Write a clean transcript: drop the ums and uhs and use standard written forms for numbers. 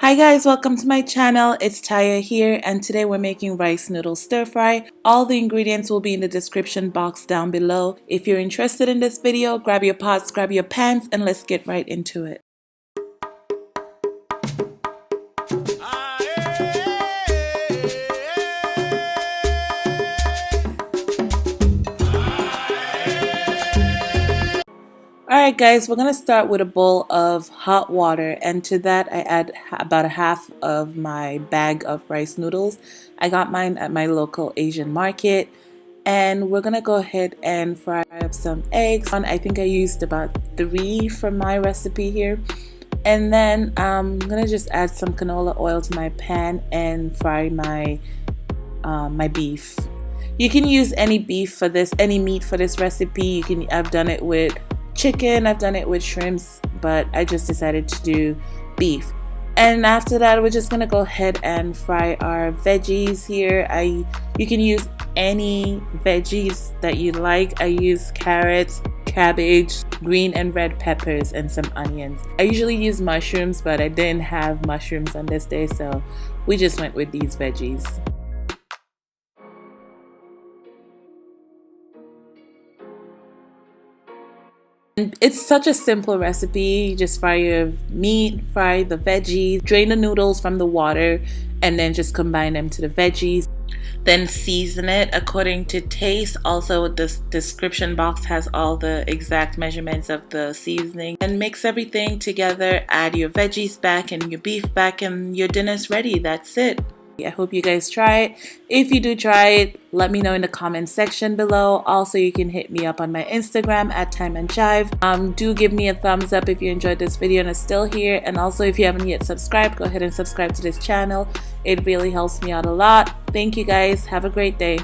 Hi guys, welcome to my channel. It's Taya here, and today we're making rice noodle stir fry. All the ingredients will be in the description box down below. If you're interested in this video, grab your pots, grab your pans, and let's get right into it. Alright guys, we're going to start with a bowl of hot water, and to that I add about a half of my bag of rice noodles. I got mine at my local Asian market, and we're going to go ahead and fry up some eggs. I think I used about 3 for my recipe here. And then I'm going to just add some canola oil to my pan and fry my beef. You can use any beef for this, any meat for this recipe. I've done it with chicken, I've done it with shrimps, but I just decided to do beef. And after that, we're just gonna go ahead and fry our veggies here. You can use any veggies that you like. I use carrots, cabbage, green and red peppers, and some onions. I usually use mushrooms, but I didn't have mushrooms on this day, so we just went with these veggies. And it's such a simple recipe. You just fry your meat, fry the veggies, drain the noodles from the water, and then just combine them to the veggies. Then season it according to taste. Also, the description box has all the exact measurements of the seasoning. And mix everything together, add your veggies back and your beef back, and your dinner's ready. That's it. I hope you guys try it. If you do try it, let me know in the comment section below. Also, you can hit me up on my Instagram at timeandchive. Do give me a thumbs up if you enjoyed this video and are still here. And also, if you haven't yet subscribed, go ahead and subscribe to this channel. It really helps me out a lot. Thank you guys. Have a great day.